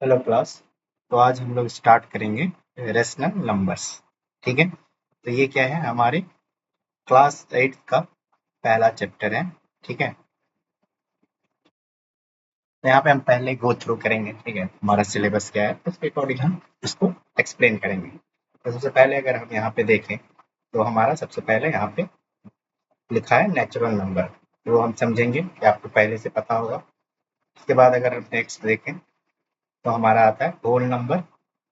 Hello class. तो आज हम लोग स्टार्ट करेंगे रेशनल नंबर्स। ठीक है, तो ये क्या है, हमारे क्लास 8 का पहला चैप्टर है। ठीक है, तो यहाँ पे हम पहले गो थ्रू करेंगे। ठीक है, हमारा सिलेबस क्या है, उसके अकॉर्डिंग हम इसको एक्सप्लेन करेंगे। तो सबसे पहले अगर हम यहाँ पे देखें तो हमारा सबसे पहले यहाँ पे लिखा है नेचुरल नंबर, वो हम समझेंगे कि आपको पहले से पता होगा। उसके बाद अगर हम नेक्स्ट देखें तो हमारा आता है होल नंबर,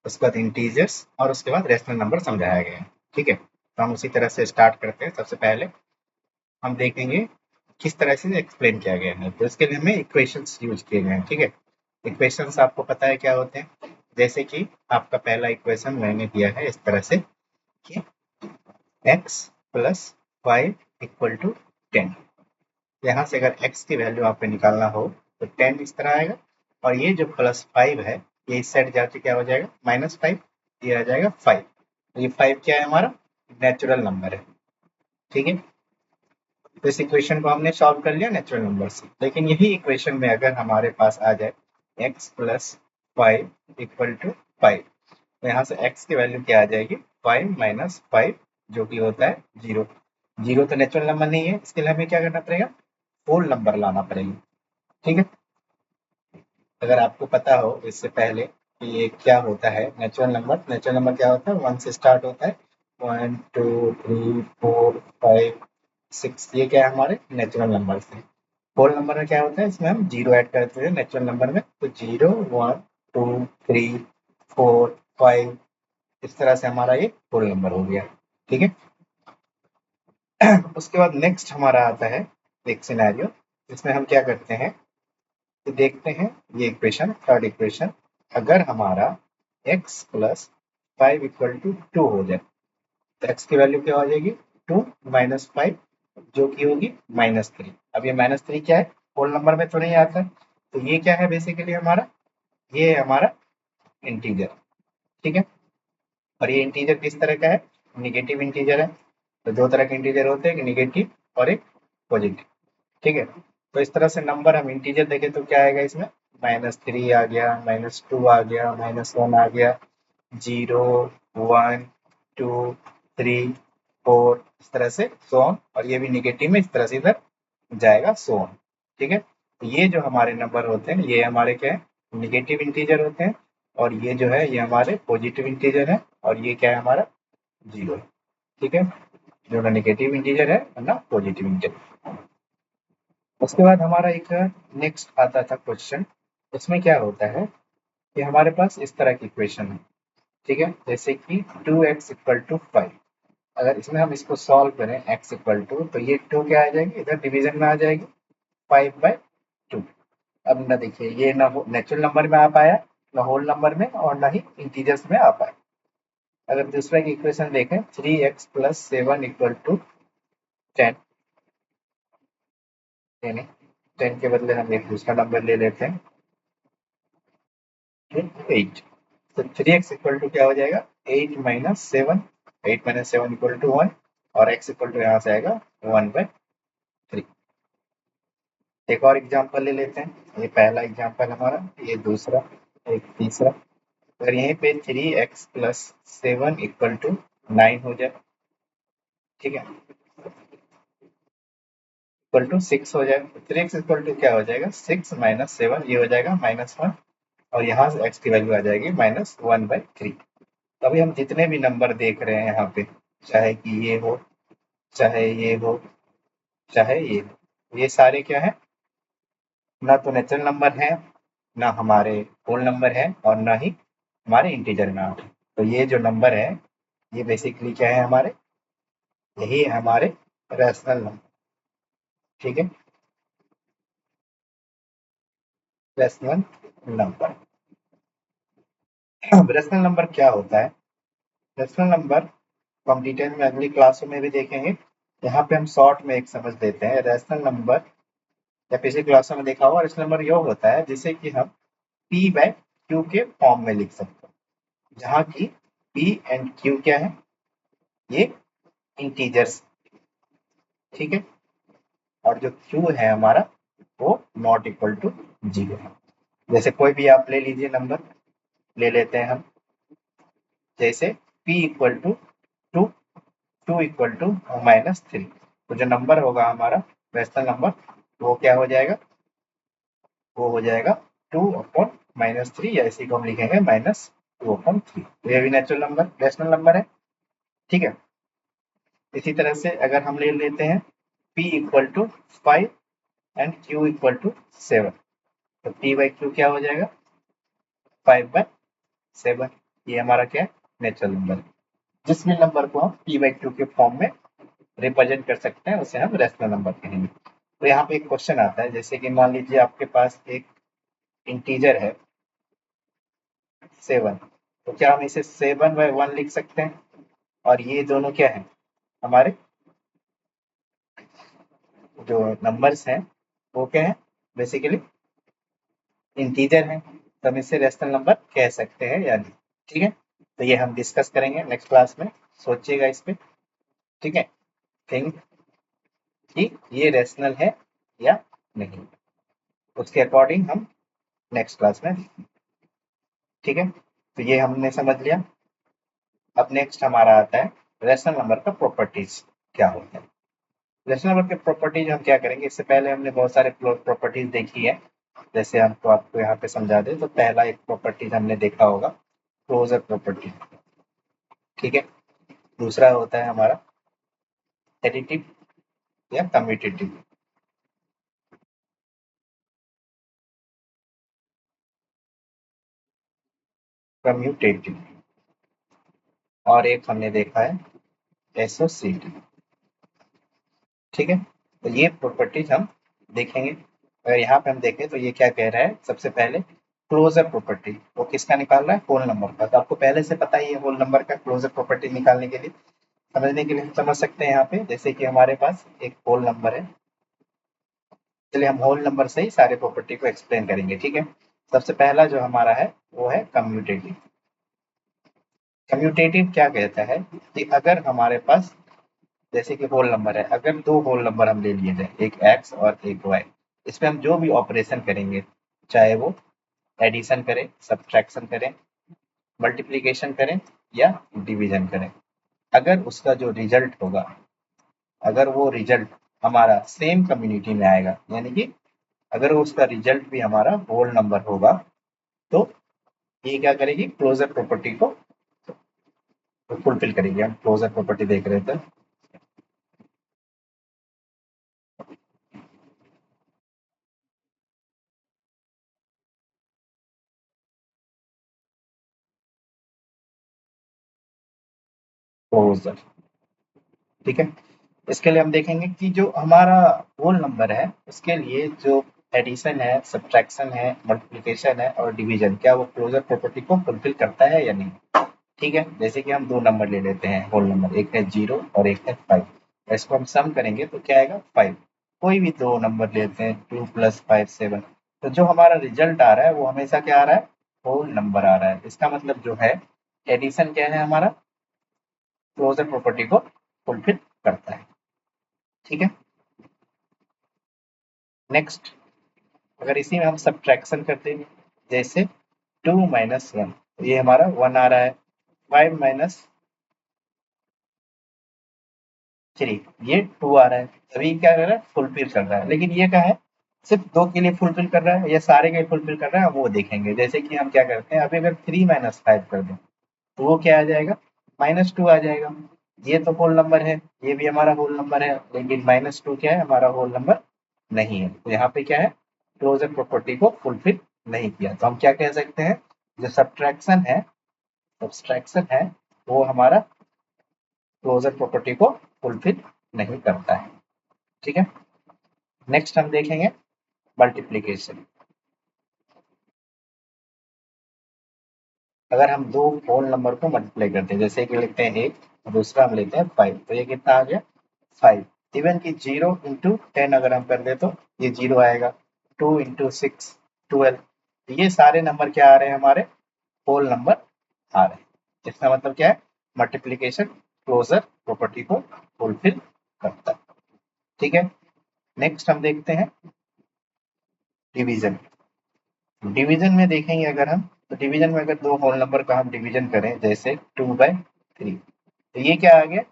उसके बाद इंटीजर्स और उसके बाद रेशनल नंबर समझाया गया है। ठीक है, तो हम उसी तरह से स्टार्ट करते हैं। सबसे पहले हम देखेंगे किस तरह से एक्सप्लेन किया गया है। तो इसके लिए हमें इक्वेशंस यूज किए गए हैं। ठीक है, इक्वेशंस आपको पता है क्या होते हैं। जैसे कि आपका पहला इक्वेशन मैंने दिया है इस तरह से कि x plus y equal to 10। यहाँ से अगर x की वैल्यू आपको निकालना हो तो 10 इस तरह आएगा, और ये जो प्लस 5 है ये इस साइड जाके क्या हो जाएगा, -5। ये आ जाएगा 5। ये 5 क्या है, हमारा नेचुरल नंबर है। ठीक है, तो इस इक्वेशन को हमने सॉल्व कर लिया नेचुरल नंबर से। लेकिन यही इक्वेशन में अगर हमारे पास आ जाए x प्लस 5 इक्वल टू 5, तो यहाँ से x की वैल्यू क्या आ जाएगी, 5 माइनस 5, जो कि होता है 0। 0 तो नेचुरल नंबर नहीं है, इसके लिए हमें क्या करना पड़ेगा, होल नंबर लाना पड़ेगा। ठीक है, अगर आपको पता हो इससे पहले कि ये क्या होता है नेचुरल नंबर क्या होता है, 1 से स्टार्ट होता है। 1 2 3 4 5 6, ये क्या है, हमारे नेचुरल नंबर है। होल नंबर में क्या होता है, इसमें हम जीरो ऐड करते हैं नेचुरल नंबर में, तो 0 1 2 3 4 5, इस तरह से हमारा ये होल नंबर हो गया। ठीक है, उसके बाद नेक्स्ट हमारा आता है एक सिनेरियो, इसमें हम क्या करते हैं, तो देखते हैं ये इक्वेशन, थर्ड इक्वेशन। अगर हमारा x प्लस 5 इक्वल टू 2 हो जाए, तो x की वैल्यू क्या हो जाएगी, 2 माइनस 5, जो कि होगी -3। अब ये -3 क्या है, होल नंबर में तो नहीं आता है, तो ये क्या है बेसिकली हमारा, ये है हमारा इंटीजर। ठीक है, और ये इंटीजर किस तरह का है, निगेटिव इंटीजर है। तो दो तरह के इंटीजर होते हैं, एक निगेटिव और एक पॉजिटिव। ठीक है, तो इस तरह से नंबर हम इंटीजर देखें तो क्या आएगा इसमें, -3 आ गया, -2 आ गया, -1 आ गया, 0 1 2 3 4, इस तरह से सो ऑन। और ये भी निगेटिव में इस तरह से इधर जाएगा, सो ऑन। ठीक है, तो ये जो हमारे नंबर होते हैं ये हमारे क्या है, निगेटिव इंटीजर होते हैं। और ये जो है ये हमारे पॉजिटिव इंटीजर है, और ये क्या है हमारा, 0 है। ठीक है, जो ना निगेटिव इंटीजर है ना पॉजिटिव इंटीजर। उसके बाद हमारा एक नेक्स्ट आता था क्वेश्चन, उसमें क्या होता है कि हमारे पास इस तरह की इक्वेशन है। ठीक है, जैसे कि 2x इक्वल टू 5। अगर इसमें हम इसको सॉल्व करें x इक्वल टू, तो ये 2 क्या आ जाएगी, इधर डिवीजन में आ जाएगी 5/2। अब ना देखिए ये ना नेचुरल नंबर में आ पाया, ना होल नंबर में, और ना ही इंटीजर्स में आ पाया। अगर दूसरा की इक्वेशन देखें, 3x प्लस 7 इक्वल टू 10, यानी 10 के बदले हम एक दूसरा नंबर ले लेते हैं, 8। तो 3x इक्वल टू क्या हो जाएगा, 8 माइनस 7, 8 माइनस 7 इक्वल टू 1, और x इक्वल टू यहाँ से आएगा 1/3। एक और एग्जांपल ले लेते हैं, ये पहला एग्जांपल हमारा, ये दूसरा, एक तीसरा। अगर यहीं पे 3x प्लस 7 इक्वल टू 9 हो जाए, ठीक है, इक्वल टू 6 हो जाए, तो 3x इक्वल टू क्या हो जाएगा, 6 माइनस 7, ये हो जाएगा -1, और यहाँ से x की वैल्यू आ जाएगी -1/3। अभी हम जितने भी नंबर देख रहे हैं यहाँ पे, चाहे कि ये हो, चाहे ये हो, चाहे ये हो, ये सारे क्या है, ना तो नेचुरल नंबर है, ना हमारे होल नंबर है, और ना ही हमारे इंटीजर में आते हैं। तो ये जो नंबर है ये बेसिकली क्या है हमारे, यही है हमारे रैशनल नंबर। ठीक है, रैशनल नंबर। रैशनल नंबर क्या होता है, रैशनल नंबर को हम डिटेल में अगली क्लासों में भी देखेंगे। यहाँ पे हम शॉर्ट में एक समझ लेते हैं रैशनल नंबर, या पिछली क्लासों में देखा होगा, रैशनल नंबर योग होता है जिसे कि हम p/q के फॉर्म में लिख सकते हैं, जहाँ की p एंड q क्या है, ये इंटीजर्स। ठीक है, और जो q है हमारा वो नॉट इक्वल टू 0 है। जैसे कोई भी आप ले लीजिए नंबर, ले लेते हैं हम, जैसे p equal to 2, 2 equal to -3। तो जो नंबर होगा हमारा रैशनल नंबर, वो क्या हो जाएगा, वो हो जाएगा 2/-3, या इसी को हम लिखेंगे -2/3। तो ये भी नेचुरल नंबर रैशनल नंबर है। ठीक है, इसी तरह से अगर हम ले लेते हैं p equal to 5 and q equal to 7, तो p बाई q क्या हो जाएगा, 5/7। ये हमारा क्या है, नेचुरल नंबर है। जिस भी नंबर को हम p बाई q के फॉर्म में रिप्रेजेंट कर सकते हैं उसे हम रैशनल नंबर कहेंगे। तो यहाँ पे एक क्वेश्चन आता है, जैसे कि मान लीजिए आपके पास एक इंटीजर है 7, तो क्या हम इसे 7/1 लिख सकते हैं, और ये दोनों क्या है, हमारे जो नंबर्स हैं वो क्या है, बेसिकली इंटीजर है, तो हम इसे रैशनल नंबर कह सकते हैं या नहीं। ठीक है, तो ये हम डिस्कस करेंगे नेक्स्ट क्लास में, सोचिएगा इस पे। ठीक है, थिंक कि ये रैशनल है या नहीं, उसके अकॉर्डिंग हम नेक्स्ट क्लास में। ठीक है, तो ये हमने समझ लिया। अब नेक्स्ट हमारा आता है रैशनल नंबर का प्रॉपर्टीज क्या होता है। रैशनल नंबर के प्रॉपर्टीज हम क्या करेंगे, इससे पहले हमने बहुत सारे प्रॉपर्टीज देखी है, जैसे हमको आपको यहाँ पे समझा दें तो पहला एक प्रॉपर्टीज हमने देखा होगा, क्लोजर प्रॉपर्टी। ठीक है, दूसरा होता है हमारा एडिटिव या कम्यूटेटिव। कम्यूटेटिव, और एक हमने देखा है एसोसिएटिव। ठीक है, तो ये प्रॉपर्टीज हम देखेंगे। अगर यहाँ पे हम देखें तो ये क्या कह रहा है, सबसे पहले क्लोजर प्रॉपर्टी, वो किसका निकाल रहा है, होल नंबर का। तो आपको पहले से पता ही है होल नंबर का क्लोजर प्रॉपर्टी निकालने के लिए, समझने के लिए हम समझ सकते हैं यहाँ पे, जैसे कि हमारे पास एक होल नंबर है, चलिए हम होल नंबर से ही सारे प्रॉपर्टी को एक्सप्लेन करेंगे। ठीक है, सबसे पहला जो हमारा है वो है कम्यूटेटिव। कम्यूटेटिव क्या कहता है कि अगर हमारे पास जैसे कि होल नंबर है, अगर दो होल नंबर हम ले लिए जाए, एक x और एक y, इसमें हम जो भी ऑपरेशन करेंगे, चाहे वो एडिशन करें, सब्ट्रैक्शन करें, मल्टीप्लिकेशन करें या डिवीजन करें, अगर उसका जो रिजल्ट होगा, अगर वो रिजल्ट हमारा सेम कम्युनिटी में आएगा, यानी कि अगर उसका रिजल्ट भी हमारा होल नंबर होगा, तो ये क्या करेगी, क्लोजर प्रॉपर्टी को फुलफिल करेगी। हम क्लोजर प्रॉपर्टी देख रहे थे, क्लोजर। ठीक है, इसके लिए हम देखेंगे कि जो हमारा होल नंबर है उसके लिए जो एडिशन है, सब्ट्रैक्शन है, मल्टीप्लिकेशन है और डिवीजन, क्या वो क्लोजर प्रॉपर्टी को फुलफिल करता है या नहीं। ठीक है, जैसे कि हम दो नंबर ले लेते हैं होल नंबर, एक है 0 और एक है 5, इसको हम सम करेंगे तो क्या आएगा, 5। कोई भी दो नंबर लेते हैं, 2 + 5 7, तो जो हमारा रिजल्ट आ रहा है वो हमेशा क्या आ रहा है, होल नंबर आ रहा है। इसका मतलब जो है एडिशन क्या है, हमारा क्लोजर प्रॉपर्टी को फुलफिल करता है। ठीक है, नेक्स्ट अगर इसी में हम सब्ट्रैक्शन करते हैं, जैसे 2 - 1, ये हमारा 1 आ रहा है, 5 - 3 ये 2 आ रहा है, अभी क्या कर रहा है, फुलफिल कर रहा है। लेकिन ये क्या है, सिर्फ दो के लिए फुलफिल कर रहा है या सारे के लिए फुलफिल कर रहा है, वो देखेंगे। जैसे कि हम क्या करते हैं, अभी अगर 3 - 5 कर दें तो वो क्या आ जाएगा, -2 आ जाएगा। ये तो होल नंबर है, ये भी हमारा होल नंबर है, लेकिन -2 क्या है, हमारा होल नंबर नहीं है। तो यहाँ पे क्या है, क्लोजर प्रॉपर्टी को फुलफिल नहीं किया। तो हम क्या कह सकते हैं, जो सब्सट्रैक्शन है वो हमारा क्लोजर प्रॉपर्टी को फुलफिल नहीं करता है। ठीक है, नेक्स्ट हम देखेंगे मल्टीप्लीकेशन। अगर हम दो होल नंबर को मल्टीप्लाई करते हैं, जैसे कि लिखते हैं 1, दूसरा हम लेते हैं 5, तो ये कितना आ गया, 5। इवन कि 0 × 10 अगर हम कर दे तो ये 0 आएगा, 2 × 6 12। ये सारे नंबर क्या आ रहे हैं, हमारे होल नंबर आ रहे हैं। इसका मतलब क्या है, मल्टीप्लीकेशन क्लोजर प्रॉपर्टी को फुलफिल करता है। ठीक है, नेक्स्ट हम देखते हैं डिवीजन। डिवीजन में देखेंगे अगर हम, तो डिवीजन में अगर दो होल नंबर का हम डिवीजन करें, जैसे 2/3, तो ये क्या आ गया,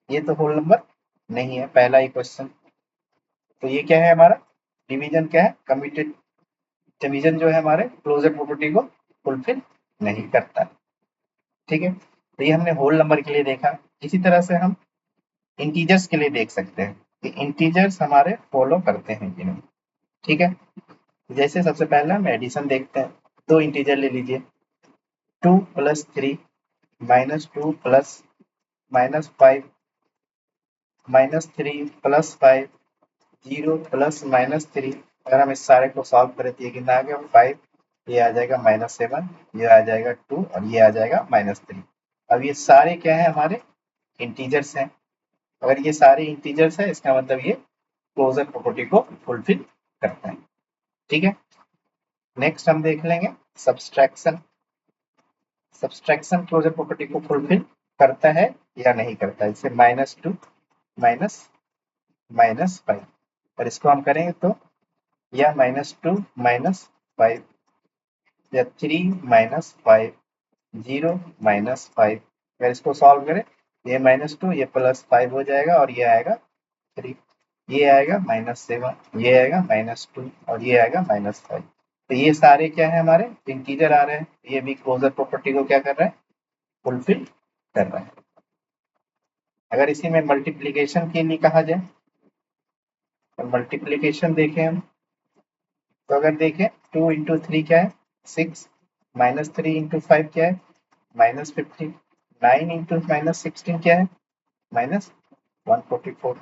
ये तो होल नंबर नहीं है, पहला ही क्वेश्चन। तो ये क्या है हमारा डिवीजन, क्या है कम्यूटेड डिवीजन, जो है हमारे क्लोजर प्रॉपर्टी को फुलफिल नहीं करता। ठीक है, तो ये हमने होल नंबर के लिए देखा। इसी तरह से हम इंटीजर्स के लिए देख सकते हैं कि इंटीजर्स हमारे फॉलो करते हैं कि नहीं। ठीक है, जैसे सबसे पहले हम एडिशन देखते हैं। दो इंटीजर ले लीजिए, 2+3 -2 प्लस -5 -3 + 5 0 +-3। अगर हम इस सारे को सॉल्व करें तो ये कितना आ गया 5, ये आ जाएगा -7, ये आ जाएगा 2 और ये आ जाएगा -3। अब ये सारे क्या है हमारे इंटीजर्स हैं। अगर ये सारे इंटीजर्स है इसका मतलब ये क्लोजर प्रॉपर्टी को फुलफिल करता है। ठीक है, नेक्स्ट हम देख लेंगे सब्सट्रैक्शन। सब्सट्रैक्शन क्लोजर प्रॉपर्टी को फुलफिल करता है या नहीं करता है। जैसे -2 -5, और इसको हम करेंगे तो या -2 -5 या 3 -5 0 -5। अगर इसको सॉल्व करें, ये -2 ये +5 हो जाएगा और ये आएगा 3, ये आएगा -7, ये आएगा -2 और ये आएगा -5। तो ये सारे क्या है हमारे इंटीजर आ रहे हैं, ये भी क्लोजर प्रॉपर्टी को क्या कर रहा है फुलफिल कर रहा है। अगर इसी में मल्टीप्लीकेशन के लिए कहा जाए तो मल्टीप्लीकेशन देखें हम, तो अगर देखें 2 × 3 क्या है 6, -3 × 5 क्या है -15, 9 × -16 क्या है -144,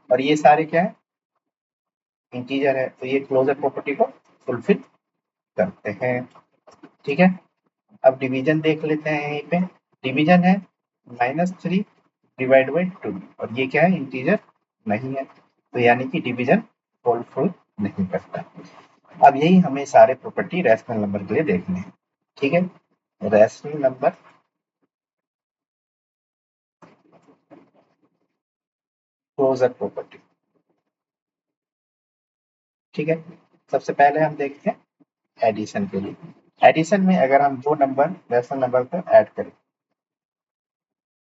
और ये सारे क्या है इंटीजर है, तो ये क्लोजर प्रॉपर्टी को फुलफिल करते हैं। ठीक है, अब डिवीजन देख लेते हैं। यहीं पे डिवीजन है -3 / 2, और ये क्या है इंटीजर नहीं है, तो यानी कि डिवीजन फुलफिल नहीं करता। अब यही हमें सारे प्रॉपर्टी रैशनल नंबर के लिए देखने हैं। ठीक है, रैशनल नंबर क्लोजर प्रॉपर्टी। ठीक है, सबसे पहले हम देखते हैं एडिशन के लिए। एडिशन में अगर हम दो नंबर रैशनल नंबर को ऐड करें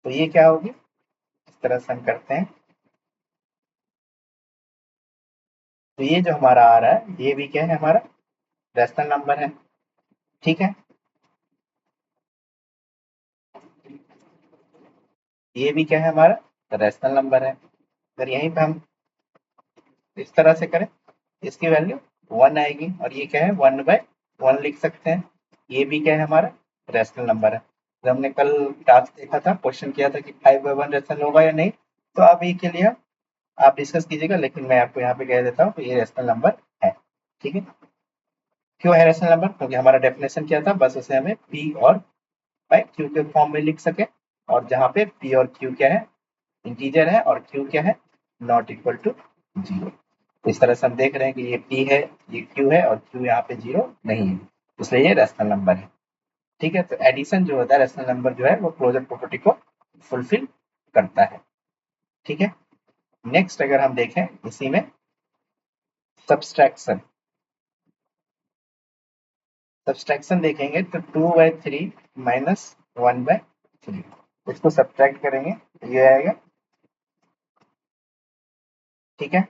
तो ये क्या होगी, इस तरह से हम करते हैं। तो ये जो हमारा आ रहा है ये भी क्या है हमारा रैशनल नंबर है। ठीक है, ये भी क्या है हमारा रैशनल नंबर है। अगर यहीं पे हम इस तरह से करें, इसकी वैल्यू 1 आएगी, और ये क्या है 1/1 लिख सकते हैं। ये भी क्या है हमारा रैशनल नंबर है। जब हमने कल टास्क देखा था, क्वेश्चन किया था कि 5/1 रैशनल होगा या नहीं, तो आप ये के लिए आप डिस्कस कीजिएगा, लेकिन मैं आपको यहाँ पे कह देता हूँ कि ये रैशनल नंबर है। ठीक है, क्यों है रैशनल नंबर, क्योंकि हमारा डेफिनेशन क्या था, बस उसे हमें पी और क्यू के फॉर्म में लिख सके, और जहाँ पे पी और क्यू क्या है इंटीजर है और क्यू क्या है नॉट इक्वल टू 0। इस तरह से हम देख रहे हैं कि ये पी है, ये क्यू है, और क्यू यहाँ पे 0 नहीं है, इसलिए ये रैशनल नंबर है। ठीक है, तो एडिशन जो होता है रैशनल नंबर जो है वो क्लोजर प्रॉपर्टी को फुलफिल करता है। ठीक है, नेक्स्ट अगर हम देखें इसी में सब्सट्रैक्शन। सब्सट्रैक्शन देखेंगे तो 2/3 -1/3, इसको सब्ट्रैक्ट करेंगे तो ये आएगा। ठीक है,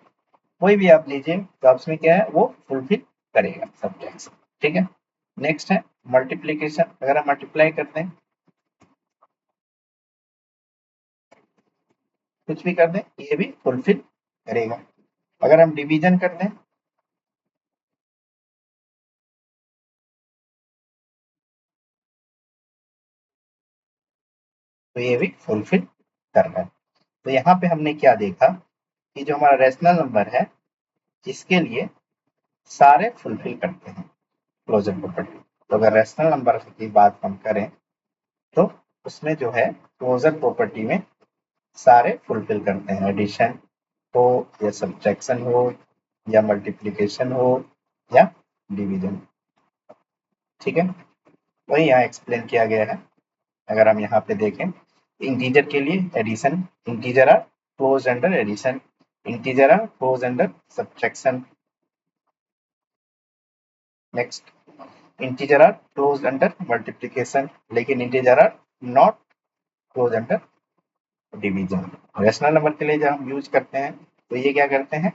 कोई भी आप लीजिए तो आप उसमें क्या है वो फुलफिल करेगा सब्ट्रैक्शन। ठीक है, नेक्स्ट है मल्टीप्लीकेशन। अगर हम मल्टीप्लाई करते हैं कुछ भी कर दें ये भी फुलफिल करेगा। अगर हम डिवीजन कर दें तो ये भी फुलफिल कर रहा है। तो यहाँ पे हमने क्या देखा कि जो हमारा रैशनल नंबर है इसके लिए सारे फुलफिल करते हैं क्लोजर प्रॉपर्टी। तो अगर रैशनल नंबर की बात हम करें तो उसमें जो है क्लोजर प्रॉपर्टी में सारे फुलफिल करते हैं, एडिशन हो या सब्ट्रैक्शन हो या मल्टीप्लिकेशन हो या डिवीजन। ठीक है, वही यहाँ एक्सप्लेन किया गया है। अगर हम यहाँ पे देखें इंटीजर के लिए addition, integer are close under addition, integer are close under subtraction. Next integer are close under multiplication, लेकिन integer are not close under division. Rational number के लिए जब हम यूज करते हैं तो ये क्या करते हैं,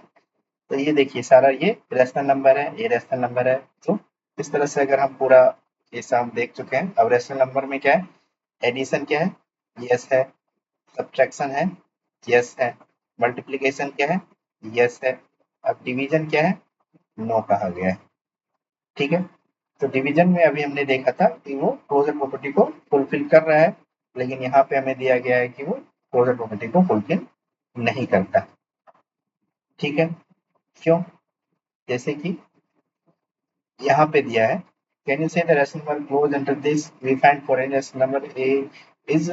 तो ये देखिए सारा ये रैशनल नंबर है, ये रैशनल नंबर है। तो इस तरह से अगर हम पूरा ये हम देख चुके हैं। अब रैशनल नंबर में क्या है, एडिशन क्या है, यस है, सब्ट्रैक्शन है, यस है, मल्टीप्लिकेशन क्या है, यस है। अब डिवीजन क्या है, नो कहा गया है। ठीक है, तो डिवीजन में अभी हमने देखा था कि वो क्लोजर प्रॉपर्टी को फुलफिल कर रहा है, लेकिन यहाँ पे हमें दिया गया है कि वो क्लोजर प्रॉपर्टी को फुलफिल नहीं करता। ठीक है, क्यों, जैसे कि यहाँ पे दिया है, can you say the rational number close under this, we find for any rational number a is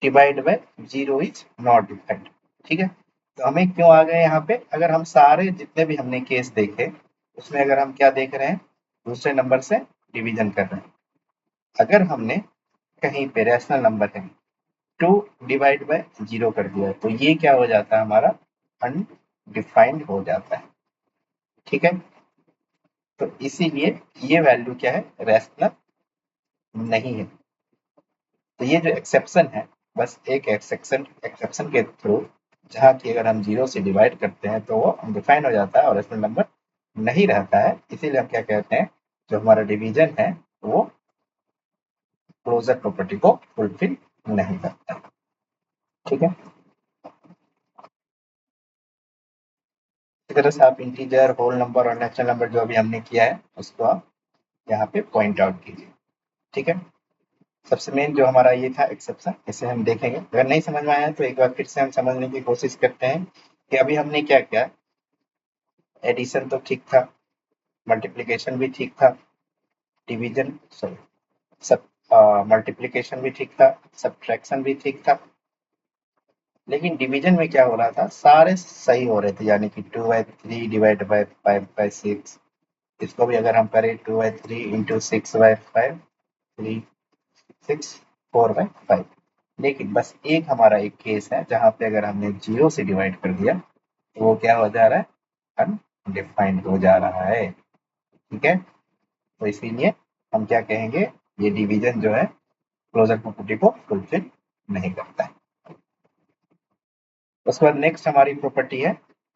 divide by zero is not defined. ठीक है, तो हमें क्यों आ गए यहाँ पे, अगर हम सारे जितने भी हमने केस देखे उसमें अगर हम क्या देख रहे हैं, दूसरे नंबर से डिवीजन कर रहे हैं। अगर हमने कहीं पे रैशनल नंबर है 2 डिवाइड बाय 0 कर दिया तो ये क्या हो जाता है, हमारा अनडिफाइंड हो जाता है। ठीक है, तो इसीलिए ये वैल्यू क्या है, रैशनल नहीं है। तो ये जो एक्सेप्शन है, बस एक एक्सेप्शन के थ्रू, जहाँ की अगर हम 0 से डिवाइड करते हैं तो वो अनडिफाइंड हो जाता है और रैशनल नंबर नहीं रहता है। इसीलिए हम क्या कहते हैं, जो हमारा डिवीजन है वो क्लोजर प्रॉपर्टी को फुलफिल नहीं करता। ठीक है, इस तरह से आप इंटीजर, होल नंबर और नेचुरल नंबर जो अभी हमने किया है उसको आप यहाँ पे पॉइंट आउट कीजिए। ठीक है, सबसे मेन जो हमारा ये था एक्सेप्शन, इसे हम देखेंगे। अगर नहीं समझ में आया तो एक बार फिर से हम समझने की कोशिश करते हैं कि अभी हमने क्या किया। एडिशन तो ठीक था, मल्टीप्लिकेशन भी ठीक था, डिवीजन सॉरी सब मल्टीप्लिकेशन भी ठीक था, सब्ट्रैक्शन भी ठीक था, लेकिन डिवीजन में क्या हो रहा था, सारे सही हो रहे थे। यानी कि 2/3 डिवाइड बाय 5/6, इसको भी अगर हम करें 2/3 इंटू 6/5, 3 6 4/5। लेकिन बस एक हमारा एक केस है जहाँ पे अगर हमने 0 से डिवाइड कर दिया तो वो क्या हो जा रहा है, अनडिफाइंड हो जा रहा है। ठीक है, तो इसीलिए हम क्या कहेंगे, ये डिवीजन जो है क्लोजर प्रॉपर्टी को फुलफिल नहीं करता है। उसके बाद नेक्स्ट हमारी प्रॉपर्टी है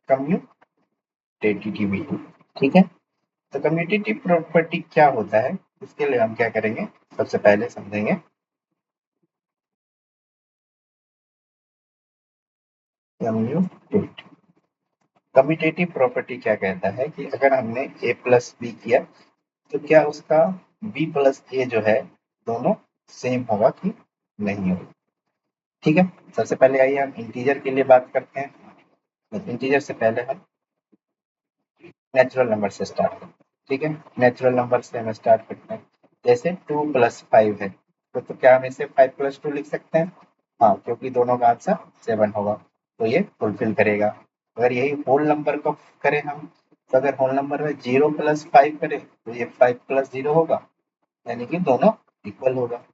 कम्यूटेटिविटी। ठीक है, तो कम्यूटेटिव प्रॉपर्टी क्या होता है, इसके लिए हम क्या करेंगे, सबसे पहले समझेंगे कम्यूटेटिव। कम्यूटेटिव प्रॉपर्टी क्या कहता है कि अगर हमने a प्लस बी किया तो क्या उसका b प्लस ए जो है दोनों सेम होगा कि नहीं होगा। ठीक है, सबसे पहले आइए हम इंटीजर के लिए बात करते हैं। इंटीजर से पहले हम नेचुरल नंबर से स्टार्ट करते हैं। ठीक है, नेचुरल नंबर से हम स्टार्ट करते हैं। जैसे 2 + 5 है तो क्या हम इसे 5 + 2 लिख सकते हैं, हाँ, क्योंकि दोनों का आंसर 7 होगा तो ये फुलफिल करेगा। अगर यही होल नंबर को करें हम, तो अगर होल नंबर में 0 + 5 करें तो ये 5 + 0 होगा, यानी कि दोनों इक्वल होगा।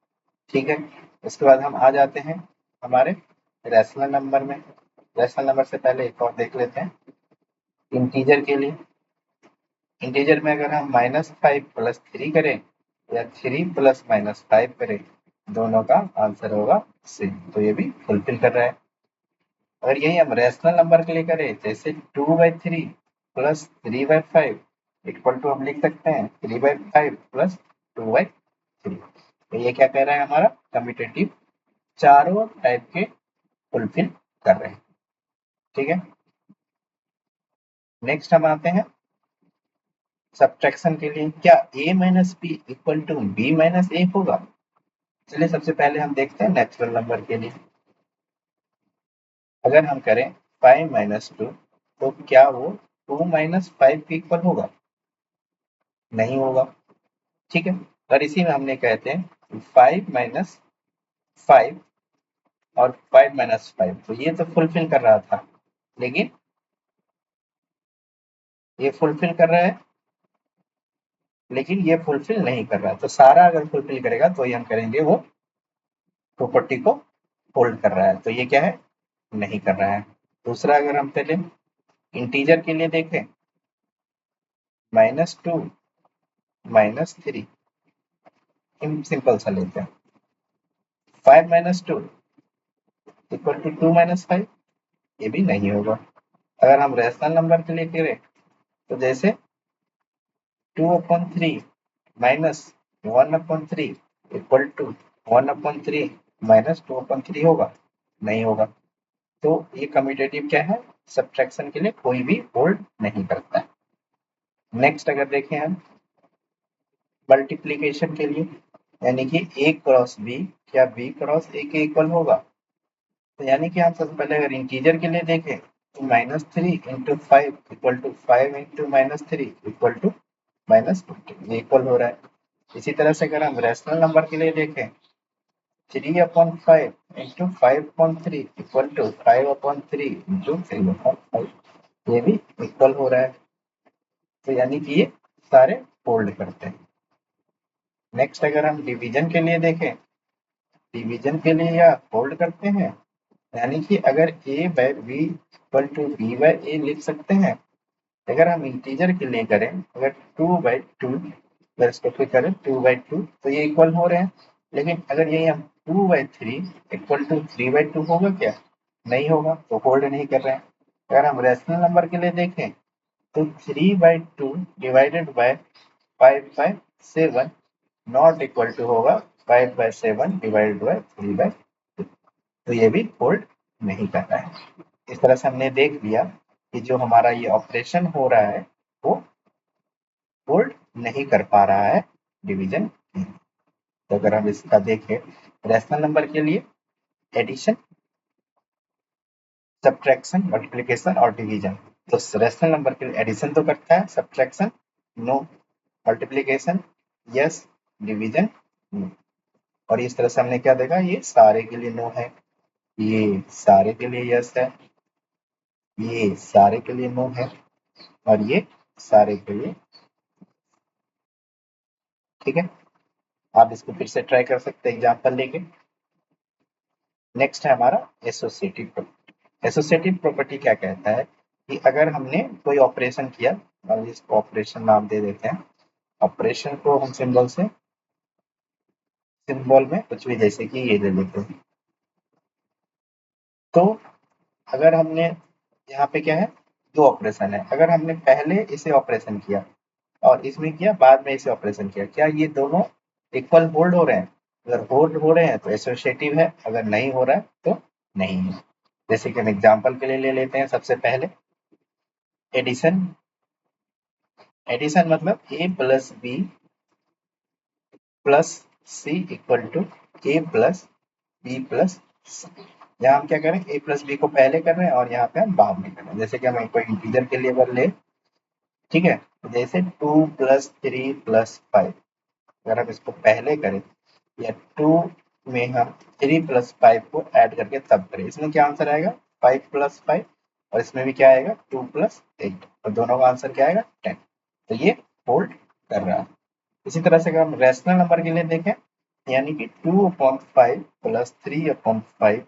ठीक है, उसके बाद हम आ जाते हैं हमारे रैशनल नंबर में। रैशनल नंबर से पहले एक और देख लेते हैं इंटीजर के लिए। इंटीजर में अगर हम -5 + 3 करें या 3 + -5 करें, दोनों का आंसर होगा सेम, तो ये भी फुलफिल कर रहा है। अगर यही हम रैशनल नंबर के लिए करें, जैसे 2/3 + 3/5 इक्वल टू हम लिख सकते हैं 3/5 + 2/3। तो ये क्या कह रहा है, हमारा कम्यूटेटिव चारों टाइप के फुलफिल कर रहे हैं। ठीक है, नेक्स्ट हम आते हैं सब्ट्रैक्शन के लिए। क्या a - b equal to b - a होगा। चलिए सबसे पहले हम देखते हैं नेचुरल नंबर के लिए। अगर हम करें 5 - 2 तो क्या वो 2 - 5 के इक्वल होगा, नहीं होगा। ठीक है, और इसी में हमने कहते हैं 5 - 5 और 5 - 5, तो ये तो फुलफिल कर रहा था, लेकिन ये फुलफिल कर रहा है, लेकिन ये फुलफिल नहीं कर रहा है। तो सारा अगर फुलफिल करेगा तो ये हम करेंगे वो प्रॉपर्टी को होल्ड कर रहा है, तो ये क्या है, नहीं कर रहा है। दूसरा अगर हम चले इंटीजर के लिए देखें, -2 -3, सिंपल सा लेते हैं। 5 - 2 इक्वल टू 2 - 5, ये भी नहीं होगा। अगर हम रैशनल नंबर के लिए करें तो जैसे 2/3 माइनस 1/3 इक्वल टू 1/3 माइनस 2/3 होगा, नहीं होगा। तो ये कम्यूटेटिव क्या है, सब्ट्रैक्शन के लिए कोई भी होल्ड नहीं करता है। नेक्स्ट अगर देखें हम मल्टीप्लीकेशन के लिए, यानी कि a क्रॉस b क्या b क्रॉस a के इक्वल होगा। तो यानी कि हम सबसे पहले अगर इंटीजर के लिए देखें तो -3 × 5 इक्वल टू 5 × -3 इक्वल टू -20, ये इक्वल हो रहा है। इसी तरह से अगर हम रैशनल नंबर के लिए देखें 3/5 × 5/3 इक्वल टू 5/3 × 3/5, ये भी इक्वल हो रहा है। तो यानी कि ये सारे होल्ड करते हैं। नेक्स्ट अगर हम डिवीजन के लिए देखें, डिवीजन के लिए या होल्ड करते हैं, यानी कि अगर a/b इक्वल टू b/a लिख सकते हैं। अगर हम इंटीजर के लिए करें, अगर 2/2 अगर इसको फिर करें 2/2 तो ये इक्वल हो रहे हैं। लेकिन अगर यही हम 2/3 इक्वल टू 3/2 होगा क्या, नहीं होगा, तो होल्ड नहीं कर रहे हैं। अगर हम रेशनल नंबर के लिए देखें तो 3/2 divided by 5/7 not equal to होगा 5/7 डिवाइडेड बाय 3/2, तो ये भी होल्ड नहीं कर रहा है। इस तरह से हमने देख लिया कि जो हमारा ये ऑपरेशन हो रहा है वो होल्ड नहीं कर पा रहा है डिवीजन। तो अगर हम इसका देखें रैशनल नंबर के लिए एडिशन, सब्ट्रैक्शन, मल्टीप्लिकेशन और डिवीजन, तो रैशनल नंबर के लिए एडिशन तो करता है, subtraction no, multiplication yes, division no. और इस तरह से हमने क्या देखा, ये सारे के लिए नो है, ये सारे के लिए यस है, ये सारे के लिए नो है, और ये सारे के लिए, ठीक है। आप इसको फिर से ट्राई कर सकते हैं एग्जाम्पल लेके। नेक्स्ट है हमारा एसोसिएटिव प्रॉपर्टी। एसोसिएटिव प्रॉपर्टी क्या कहता है कि अगर हमने कोई ऑपरेशन किया, और इसको ऑपरेशन नाम दे देते हैं, ऑपरेशन को हम सिंबल से, सिंबल में कुछ भी, जैसे कि ये ले लेते हैं। तो अगर हमने यहाँ पे क्या है, दो ऑपरेशन है, अगर हमने पहले इसे ऑपरेशन किया और इसमें किया बाद में इसे ऑपरेशन किया, क्या ये दोनों इक्वल होल्ड हो रहे हैं। अगर होल्ड हो रहे हैं तो एसोसिएटिव है, अगर नहीं हो रहा है तो नहीं है। जैसे कि हम एग्जांपल के लिए ले लेते हैं सबसे पहले एडिशन। एडिशन मतलब a plus b plus c equal to a plus b plus c। यहाँ हम क्या करें, a प्लस b को पहले कर रहे हैं और यहाँ पे हम बाद में कर रहे हैं। जैसे कि हम कोई इंटीजर के लिए अगर ले, ठीक है, जैसे 2 + 3 + 5, अगर हम इसको पहले करें या 2 में हम 3 + 5 को ऐड करके तब करें, इसमें क्या आंसर आएगा 5 + 5, और इसमें भी क्या आएगा 2 + 8, और दोनों का आंसर क्या आएगा 10। तो ये होल्ड कर रहा है। इसी तरह से अगर हम रैशनल नंबर के लिए देखें, यानी कि 2/5 + 3/5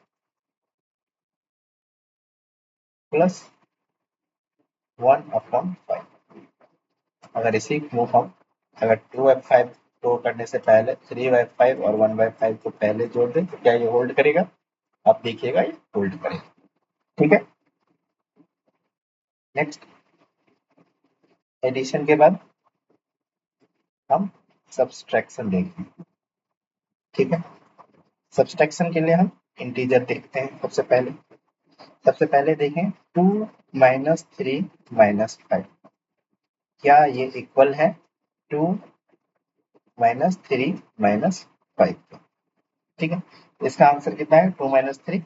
प्लस 1/5, अगर इसी को हम अगर 2/5 को करने से पहले 3/5 और 1/5 को पहले जोड़ दें तो क्या ये होल्ड करेगा, आप देखिएगा ये होल्ड करेगा, ठीक है। नेक्स्ट एडिशन के बाद हम सब्सट्रैक्शन देखें, ठीक है। सब्सट्रैक्शन के लिए हम इंटीजर देखते हैं सबसे पहले देखें 2 - 3 - 5, क्या ये इक्वल है 2 - 3 - 5, ठीक है। इसका आंसर कितना है 2 - 3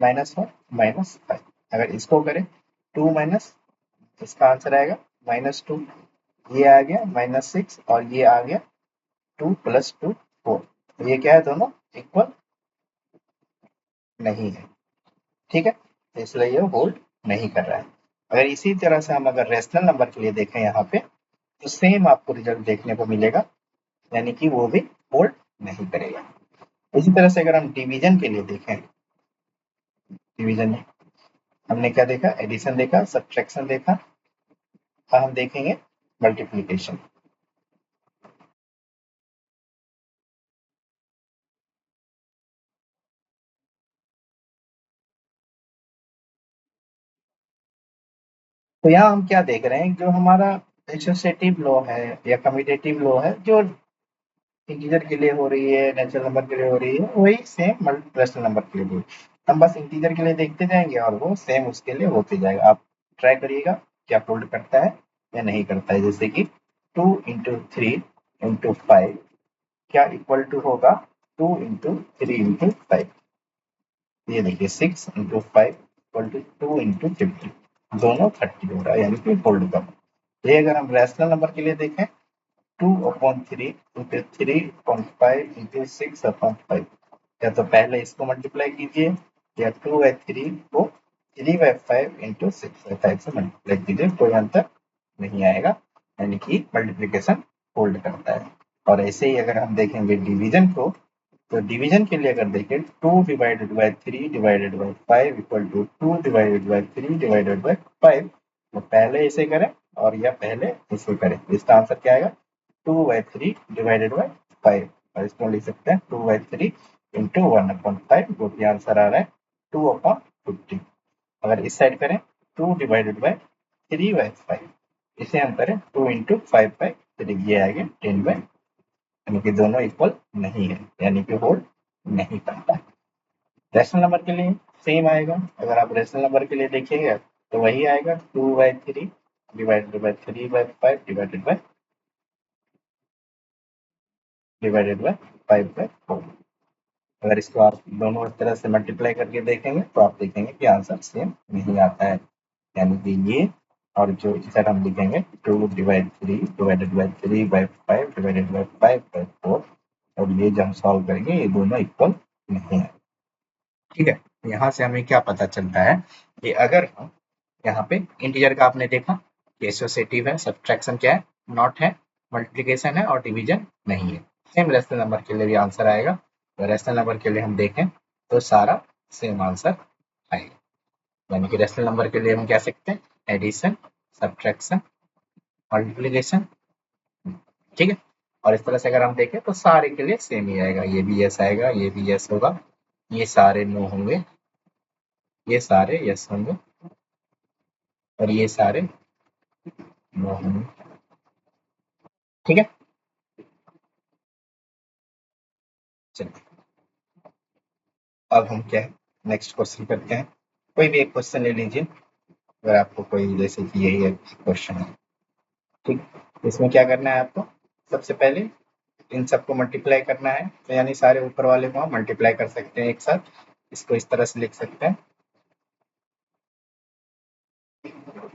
-1 -5। अगर इसको करें 2 माइनस, इसका आंसर आएगा -2, ये आ गया -6 और ये आ गया 2 + 2 4, तो ये क्या है दोनों इक्वल नहीं है, ठीक है, तो इसलिए ये होल्ड नहीं कर रहा है। अगर इसी तरह से हम अगर रेशनल नंबर के लिए देखें यहाँ पे तो सेम आपको रिजल्ट देखने को मिलेगा, यानी कि वो भी होल्ड नहीं करेगा। इसी तरह से अगर हम डिवीजन के लिए देखें, डिवीजन में हमने क्या देखा, एडिशन देखा, सब्ट्रैक्शन देखा, अब हम देखेंगे मल्टीप्लीकेशन। तो यहाँ हम क्या देख रहे हैं, जो हमारा एसोसिएटिव लॉ है या कम्यूटेटिव लॉ है, जो इंटीजर के लिए हो रही है, नेचुरल नंबर के लिए हो रही है, वही सेम रेशनल नंबर के लिए भी। हम बस इंटीजर के लिए देखते जाएंगे और वो सेम उसके लिए होते जाएगा। आप ट्राई करिएगा क्या होल्ड करता है या नहीं करता है। जैसे कि 2 × 3 × 5 क्या इक्वल टू होगा 2 × 3 × 5। ये देखिए 6 × 5 = 2 × 50, दोनों 30 हो रहा है, यानी कि होल्ड का। ये अगर हम रैशनल नंबर के लिए देखें 2/3 × 3.5 × 6/5, या तो पहले इसको मल्टीप्लाई कीजिए या 2/3 को 3/5 × 6/5 से मल्टीप्लाई कीजिए, कोई अंतर नहीं आएगा, यानी कि मल्टीप्लीकेशन होल्ड करता है। और ऐसे ही अगर हम देखेंगे डिवीजन को, तो डिवीजन के लिए अगर देखें 2/3/5 = 2/3/5, तो पहले इसे करें और या पहले इसे करें, इसका आंसर क्या आएगा 2/3/5। और इसको लिख सकते हैं 2/3 × 1/5, जो कि आंसर आ रहा है 2/50। अगर इस साइड करें 2/3/5, इसे हम करें 2 × 5/3, ये आ गया 10/, यानी कि दोनों इक्वल नहीं है, यानी कि होल्ड नहीं करता है। रैशनल नंबर के लिए सेम आएगा। अगर आप रैशनल नंबर के लिए देखिएगा तो वही आएगा 2/3/3/5 डिवाइडेड बाय 5/4। अगर इसको आप दोनों तरह से मल्टीप्लाई करके देखेंगे तो आप देखेंगे कि आंसर सेम नहीं आता है, यानी कि ये और जो इधर हम लिखेंगे 2/3/3/5 और ये जो हम सॉल्व करेंगे ये दोनों इक्वल नहीं है। ठीक है, यहाँ से हमें क्या पता चलता है कि अगर हम यहाँ पे इंटीजर का आपने देखा कि एसोसिएटिव है, सब्ट्रैक्शन क्या है, नॉट है, मल्टीप्लिकेशन है और डिवीजन नहीं है। सेम रेशनल नंबर के लिए भी आंसर आएगा। तो रेशनल नंबर के लिए हम देखें तो सारा सेम आंसर आएगा, यानी कि रेशनल नंबर के लिए हम कह सकते हैं एडिशन, सब्ट्रैक्शन, मल्टीप्लिकेशन। ठीक है, और इस तरह से अगर हम देखें तो सारे के लिए सेम ही आएगा, ये भी यस आएगा, ये भी यस होगा, ये सारे नो होंगे, ये सारे यस होंगे और ये सारे नो होंगे। ठीक है, चलिए अब हम क्या है नेक्स्ट क्वेश्चन करते हैं। कोई भी एक क्वेश्चन ले लीजिए, अगर आपको कोई, जैसे कि यही एक क्वेश्चन है। ठीक, इसमें क्या करना है आपको, सबसे पहले इन सबको मल्टीप्लाई करना है, तो यानी सारे ऊपर वाले को हम मल्टीप्लाई कर सकते हैं एक साथ। इसको इस तरह से लिख सकते हैं,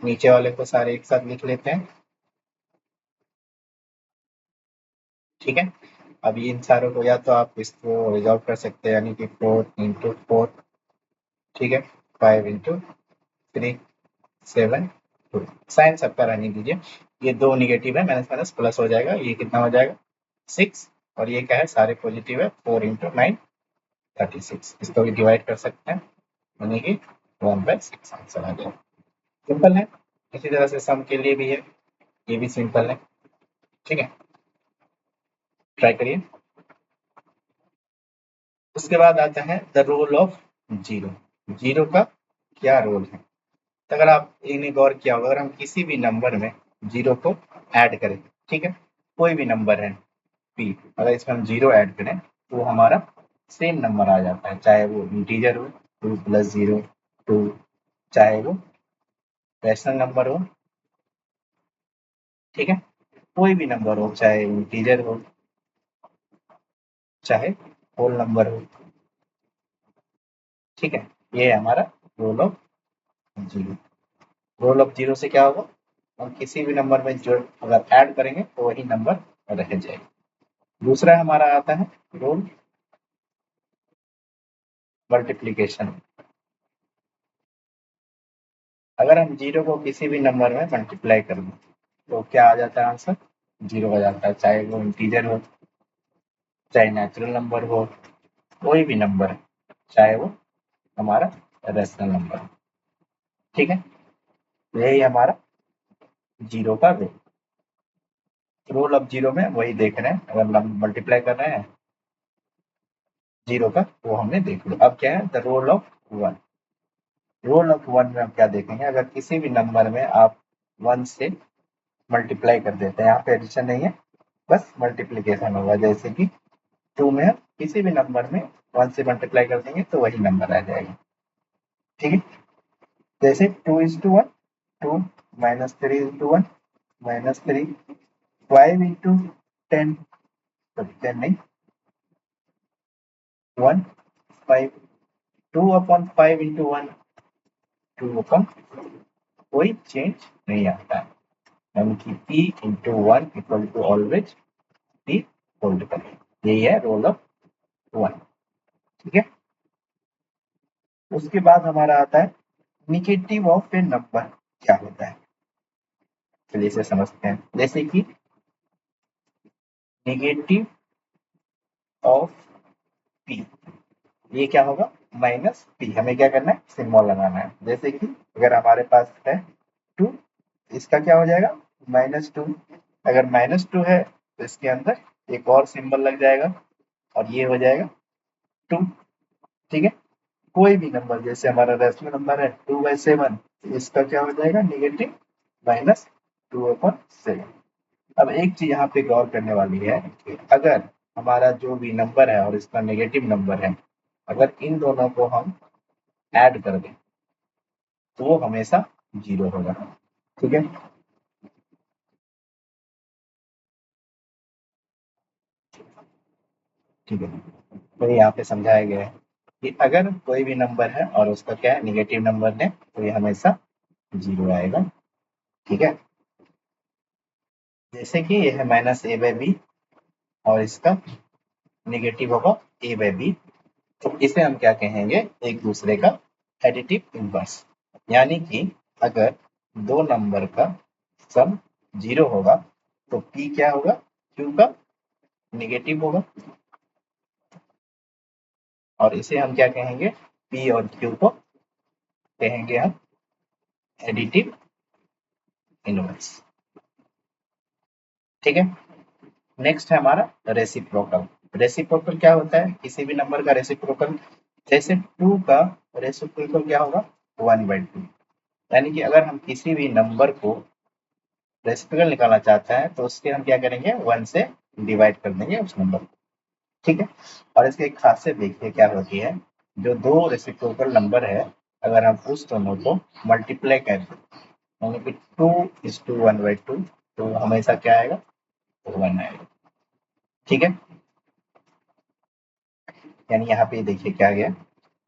नीचे वाले को सारे एक साथ लिख लेते हैं। ठीक है, अब इन सारों को या तो आप इसको रिजॉल्व कर सकते हैं, यानी कि 4 × 4। ठीक है, 5 × 3 7 2। साइन सबका रहने दीजिए, ये दो निगेटिव है, माइनस माइनस प्लस हो जाएगा, ये कितना हो जाएगा 6, और ये क्या है सारे पॉजिटिव है, 4 × 9 36। इसको भी डिवाइड कर सकते हैं, यानी कि 1/6 आंसर आ जाएगा। सिंपल है। इसी तरह से सम के लिए भी है, ये भी सिंपल है। ठीक है, ट्राई करिए। उसके बाद आता है the role of zero. Zero का क्या रोल है, तो अगर आप इन्हें गौर किया होगा, अगर हम किसी भी नंबर में जीरो को ऐड करें, ठीक है, कोई भी नंबर है पी, अगर इसमें हम जीरो ऐड करें तो वो हमारा सेम नंबर आ जाता है, चाहे वो इंटीजर हो 2 + 0 2, चाहे वो रैशनल नंबर हो, ठीक है, कोई भी नंबर हो, चाहे इंटीजर हो चाहे होल नंबर हो। ठीक है, ये है हमारा role of zero. Role of zero से क्या होगा, हम किसी भी नंबर में जो अगर ऐड करेंगे तो वही नंबर रह जाएगा। दूसरा हमारा आता है रोल मल्टीप्लीकेशन। अगर हम जीरो को किसी भी नंबर में मल्टीप्लाई कर दें तो क्या आ जाता है आंसर, जीरो आ जाता है, चाहे वो इंटीजर हो, चाहे नेचुरल नंबर हो, कोई भी नंबर है, चाहे वो हमारा रेशनल नंबर हो। ठीक है, यही हमारा जीरो का रोल ऑफ जीरो में वही देख रहे हैं, अगर हम मल्टीप्लाई कर रहे हैं जीरो का, वो हमने देख लिया। अब क्या है, the role of one. Role of one में हम क्या देखेंगे, अगर किसी भी नंबर में आप वन से मल्टीप्लाई कर देते हैं, यहाँ पे एडिशन नहीं है, बस मल्टीप्लीकेशन होगा। जैसे कि टू में हम किसी भी नंबर में वन से मल्टीप्लाई कर देंगे तो वही नंबर आ जाएगा। ठीक है, जैसे two is two one, two minus three into one minus three, five into ten, ten नहीं, one, five, two upon five into one, two upon, कोई चेंज नहीं आता है, यानी कि p into one equal to always p hold करें। यही है रोल ऑफ वन। ठीक है, उसके बाद हमारा आता है निगेटिव ऑफ ए नंबर क्या होता है, चलिए इसे समझते हैं। जैसे कि निगेटिव ऑफ p, ये क्या होगा, माइनस p। हमें क्या करना है, सिंबल लगाना है। जैसे कि अगर हमारे पास है टू, इसका क्या हो जाएगा, माइनस टू। अगर माइनस टू है तो इसके अंदर एक और सिंबल लग जाएगा और ये हो जाएगा टू। ठीक है, कोई भी नंबर, जैसे हमारा रेशनल नंबर है टू बाई सेवन, इसका क्या हो जाएगा, negative minus two upon seven. अब एक चीज यहाँ पे गौर करने वाली है कि अगर हमारा जो भी नंबर है और इसका नेगेटिव नंबर है, अगर इन दोनों को हम ऐड कर दें तो वो हमेशा जीरो होगा। ठीक है, ठीक है, तो यहाँ पे समझाया गया है कि अगर कोई भी नंबर है और उसका क्या है, निगेटिव नंबर है, तो ये हमेशा जीरो आएगा। ठीक है, जैसे कि ये है माइनस ए बाई बी और इसका निगेटिव होगा ए बाई बी, तो इसे हम क्या कहेंगे, एक दूसरे का एडिटिव इनवर्स। यानी कि अगर दो नंबर का सम जीरो होगा तो पी क्या होगा, क्यू का निगेटिव होगा, और इसे हम क्या कहेंगे, पी और क्यू को कहेंगे हम एडिटिव इनवर्स। ठीक है, नेक्स्ट है हमारा रेसिप्रोकल। रेसिप्रोकल क्या होता है, किसी भी नंबर का रेसिप्रोकल। जैसे टू का रेसिप्रोकल क्या होगा, वन बाई टू। यानी कि अगर हम किसी भी नंबर को रेसिप्रोकल निकालना चाहते हैं तो उसके हम क्या करेंगे, वन से डिवाइड कर देंगे उस नंबर को। ठीक है, और इसकी एक खासियत देखिए क्या होती है, जो दो रेसिप्रोकल नंबर है, अगर हम उस दोनों को मल्टीप्लाई करें, यानी कि two is two one by two, तो हमेशा क्या आएगा, वन आएगा। ठीक है, यानी यहाँ पे देखिए क्या गया,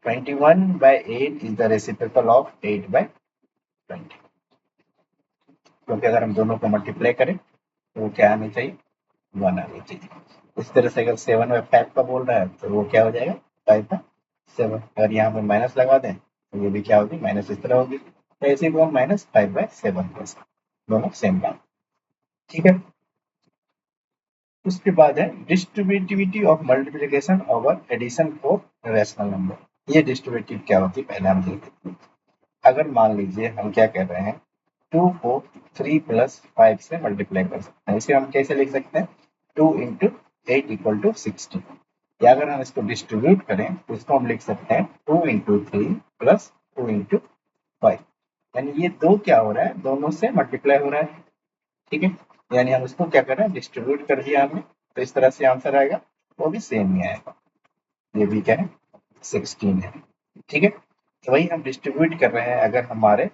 21/8 इज द रेसिप्रोकल ऑफ 8/20। क्योंकि अगर हम दोनों को मल्टीप्लाई करें तो वो क्या आनी चाहिए, वन आनी चाहिए। इस तरह से अगर 7/5 का बोल रहा है तो वो क्या हो जाएगा, 5/7। अगर यहाँ पे माइनस लगा दें तो ये भी क्या होगी, माइनस इस तरह होगी, तो ऐसे को हम -5/7 कर सकते, दोनों सेम बात। ठीक है, उसके बाद है distributivity of multiplication over addition for rational number. ये डिस्ट्रीब्यूटिव क्या होती है, पहले हम देखते हैं। अगर मान लीजिए हम क्या कर रहे हैं, टू को 3 + 5 से मल्टीप्लाई कर सकते हैं, इसे हम कैसे लिख सकते हैं, 2 × 8 = 16। या अगर हम इसको डिस्ट्रीब्यूट करें तो इसको हम लिख सकते हैं 2 × 3 + 2 × 5। यानी ये दो क्या हो रहा है, दोनों से मल्टीप्लाई हो रहा है। ठीक है, यानी हम इसको क्या कर रहे हैं, डिस्ट्रीब्यूट कर दिया हमने, तो इस तरह से आंसर आएगा, वो भी सेम ही आएगा। ये भी क्या है, 16 है। ठीक है, तो वही हम डिस्ट्रीब्यूट कर रहे हैं अगर हमारे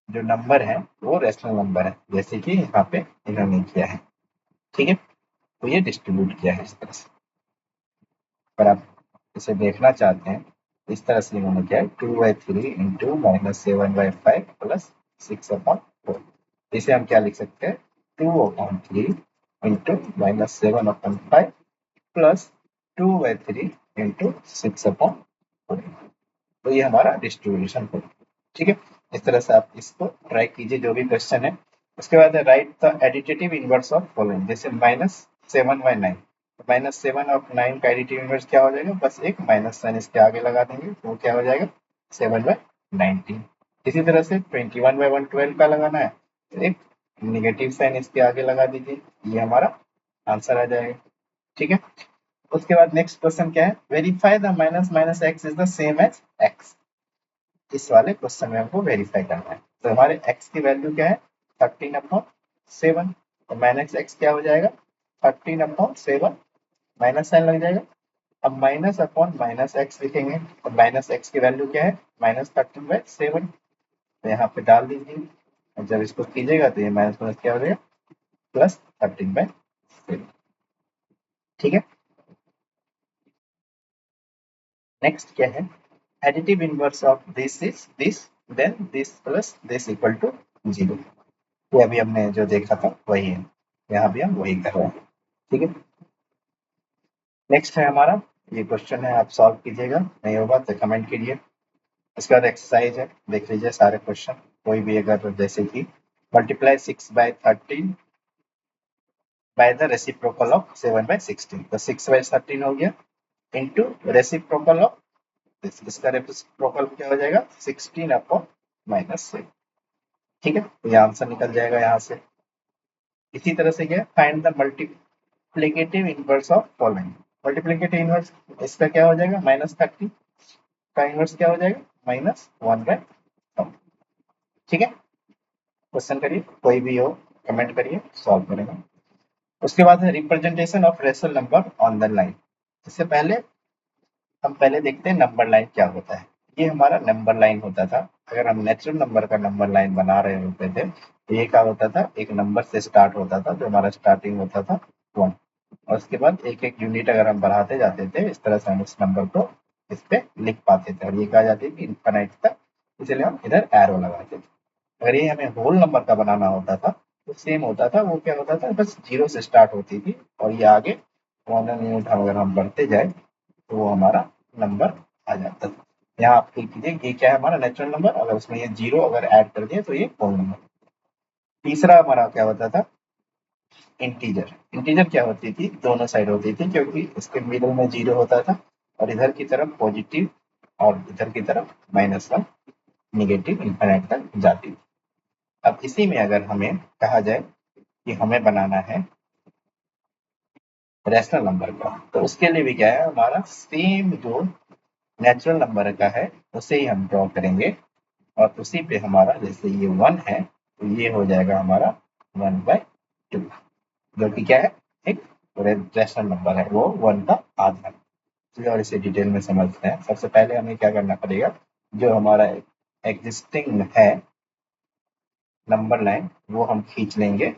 जो नंबर है वो रेशनल नंबर है, जैसे कि यहाँ पे इन्होंने किया है। ठीक है, तो ये डिस्ट्रीब्यूट किया है इस तरह से। अगर आप इसे देखना चाहते हैं, इस तरह से इन्होंने किया है, 2/3 इंटू -7/5 प्लस 6/4। इसे हम क्या लिख सकते हैं, 2/3 इंटू -7/5 प्लस 2/3 इंटू 6/4। तो ये हमारा डिस्ट्रीब्यूशन है। ठीक है, इस तरह से आप इसको ट्राई कीजिए जो भी क्वेश्चन है। उसके बाद है right the additive inverse of following. जैसे -7/9, -7/9 का एडिटिव इनवर्स क्या हो जाएगा, बस एक माइनस साइन इसके आगे लगा देंगे तो क्या हो जाएगा, 7/19। इसी तरह से 21/112 का लगाना है एक नेगेटिव साइन इसके आगे लगा दीजिए, ये हमारा आंसर आ जाएगा। ठीक है, उसके बाद नेक्स्ट क्वेश्चन क्या है, verify the minus minus x is the same as x. इस वाले क्वेश्चन में हमको वेरीफाई करना है। तो हमारे x की वैल्यू क्या है 13/7, तो माइनस एक्स क्या हो जाएगा 13/7, माइनस साइन लग जाएगा। अब माइनस अपॉन माइनस एक्स लिखेंगे, तो माइनस एक्स की वैल्यू क्या है -13/7, तो यहाँ पे डाल दीजिए। और जब इसको कीजिएगा तो ये माइनस माइनस क्या हो जाएगा +13/7। ठीक है, नेक्स्ट क्या है, additive inverse of this is this, then this plus this equal to 0। ये अभी हमने जो देखा था वही है, यहाँ भी हम वही कर रहे हैं। ठीक है, नेक्स्ट है हमारा ये क्वेश्चन है, आप सॉल्व कीजिएगा, नहीं होगा तो कमेंट कीजिए। इसके बाद एक्सरसाइज है, देख लीजिए सारे क्वेश्चन, कोई भी अगर जैसे कि multiply 6/13 by the reciprocal of 7/16, तो 6/13 हो गया इंटू रेसिप्रोकल ऑफ इसका रेसिप्रोकल क्या हो जाएगा 16/-7। ठीक है, तो ये आंसर निकल जाएगा यहाँ से। इसी तरह से क्या find the multiplicative inverse of following. Multiplicative inverse इसका क्या हो जाएगा -30 का इनवर्स क्या हो जाएगा -1/12। ठीक है, क्वेश्चन करिए, कोई भी हो कमेंट करिए, सॉल्व करेंगे। उसके बाद है representation of rational number on the line. इससे पहले हम पहले देखते हैं नंबर लाइन क्या होता है। ये हमारा नंबर लाइन होता था, अगर हम नेचुरल नंबर का नंबर लाइन बना रहे होते थे तो ये क्या होता था, एक नंबर से स्टार्ट होता था, जो हमारा स्टार्टिंग होता था 1, और उसके बाद एक एक यूनिट अगर हम बढ़ाते जाते थे, इस तरह से हम उस नंबर को इस पे लिख पाते थे, और ये कहा जाती है कि इनफाइनाइट तक, इसलिए हम इधर एरो लगाते थे। अगर ये हमें होल नंबर का बनाना होता था तो सेम होता था, वो क्या होता था बस 0 से स्टार्ट होती थी, और ये आगे 1 यूनिट अगर हम बढ़ते जाए तो वो हमारा नंबर आ जाता था। यहाँ आप क्लिक कीजिए, ये क्या है हमारा नेचुरल नंबर, अगर उसमें ये 0 अगर ऐड कर दिए तो ये होल नंबर। तीसरा हमारा क्या होता था इंटीजर। इंटीजर क्या होती थी, दोनों साइड होती थी, क्योंकि इसके मिडिल में 0 होता था और इधर की तरफ पॉजिटिव और इधर की तरफ -1 निगेटिव इनफाइनाइट तक जाती थी। अब इसी में अगर हमें कहा जाए कि हमें बनाना है रैशनल नंबर का, तो उसके लिए भी क्या है हमारा सेम जो नेचुरल नंबर का है उसे ही हम ड्रॉ करेंगे, और उसी पे हमारा जैसे ये 1 है तो ये हो जाएगा हमारा 1/2, जो कि क्या है एक रैशनल नंबर है, वो 1 का आधा। चलिए और इसे डिटेल में समझते हैं। सबसे पहले हमें क्या करना पड़ेगा, जो हमारा एग्जिस्टिंग है नंबर लाइन वो हम खींच लेंगे।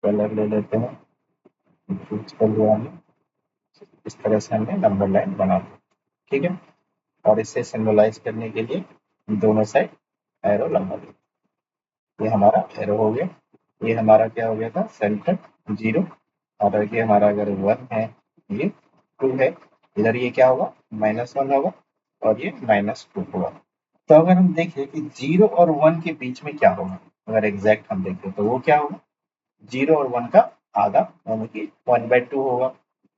कलर ले लेते हैं, चूज कर लिया हमने, इस तरह से हमने नंबर लाइन बना दी। ठीक है, और इसे सिंबलाइज करने के लिए दोनों साइड एरो लगा दी। ये हमारा एरो हो गया, ये हमारा क्या हो गया था सेंटर 0, और ये हमारा अगर 1 है, ये 2 है, इधर ये क्या होगा -1 होगा, और ये -2 होगा। तो अगर हम देखें कि 0 और 1 के बीच में क्या होगा, अगर एग्जैक्ट हम देखें तो वो क्या होगा 0 और 1 का आधा, यानी कि 1/2 होगा,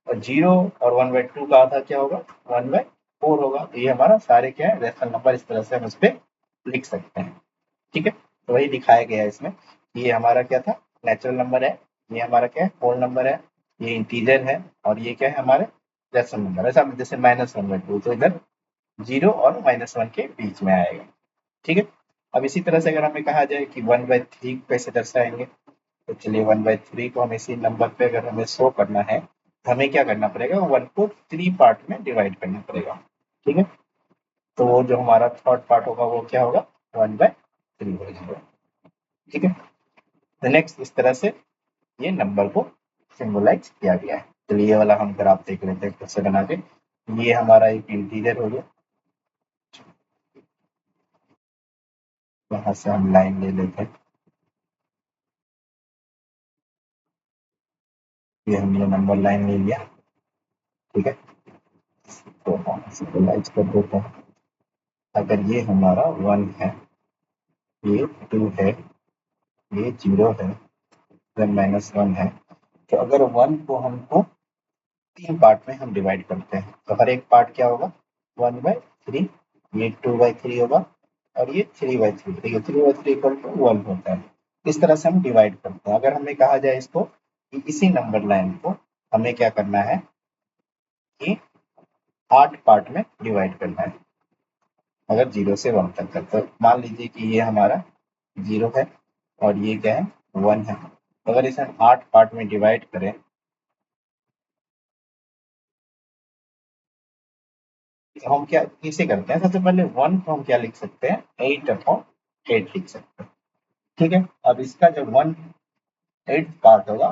और 0 और 1/2 का आधा क्या होगा 1/4 होगा। तो ये हमारा सारे क्या है रेशनल नंबर, इस तरह से हम इस पे लिख सकते हैं। ठीक है, तो वही दिखाया गया है इसमें, ये हमारा क्या था नेचुरल नंबर है, ये हमारा क्या है होल नंबर है, ये इंटीजर है, और ये क्या है हमारे रेशनल नंबर। ऐसा जैसे -1/2 तो इधर 0 और -1 के बीच में आएगा। ठीक है, अब इसी तरह से अगर हमें कहा जाए कि 1/3 कैसे दर्शाएंगे, तो चलिए 1/3 को हम इसी नंबर पे अगर हमें शो करना है तो हमें क्या करना पड़ेगा 1 को 3 पार्ट में डिवाइड करना पड़ेगा। ठीक है, तो वो जो हमारा थर्ड पार्ट होगा वो क्या होगा 1/3 हो जाएगा। ठीक है, तो नेक्स्ट इस तरह से ये नंबर को सिंबलाइज किया गया है। चलिए ये वाला हम ग्राफ देख लेते हैं खुद से बना के। ये हमारा एक इंटीजर हो गया, यहाँ से हम लाइन ले लेते हैं, ये हमने नंबर लाइन ले लिया। ठीक है, तो हम सिंबलाइज कर देते हैं। अगर ये हमारा 1 है ये 2 है, ये 0 है, देन -1 है। तो अगर 1 को हमको 3 पार्ट में हम डिवाइड करते हैं तो हर एक पार्ट क्या होगा 1/3, ये 2/3 होगा और ये 3/3। ठीक है, 3/3 इक्वल टू 1 होता है। इस तरह से हम डिवाइड करते हैं। अगर हमें कहा जाए इसको कि इसी नंबर लाइन को हमें क्या करना है कि 8 पार्ट में डिवाइड करना है, अगर 0 से 1 तक का। तो मान लीजिए कि ये हमारा 0 है और ये क्या है 1 है। अगर इसे हम 8 पार्ट में डिवाइड करें तो हम क्या किसे करते हैं, सबसे पहले 1 को हम क्या लिख सकते हैं 8/8 लिख सकते हैं। ठीक है, अब इसका जब 1/8 पार्ट होगा